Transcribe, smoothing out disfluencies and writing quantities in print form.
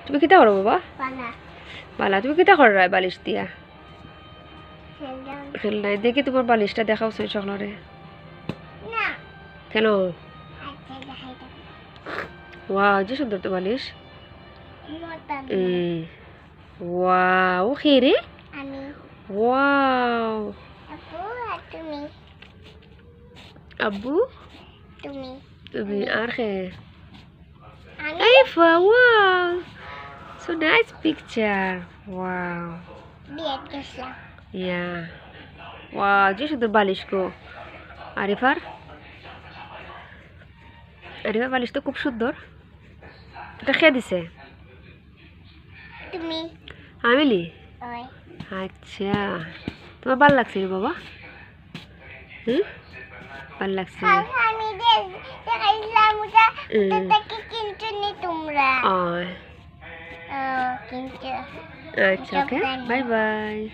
তুমি কিতা করো বাবা? বালা তুমি কিতা করো বালিশ দিয়া? খেলনাই দেখি তোমার বালিশটা দেখাও সকলরে। কেন? ওয়াও যে সুন্দর তো বালিশ। ওয়াও কে রে? ওয়াও আব্বু তুমি আর কে? Aifa, wow, so nice picture. Wow. Yeah. Wow, যে সুন্দর বালিশ গো। আরিফার বালিশ তো খুব সুন্দর। এটা খেয়ে দিছে? তুমি। আমিলি? আচ্ছা, তোমার ভাল লাগছে রে বাবা? হুম, ভাল লাগছে। আচ্ছা, ওকে, বাই বাই।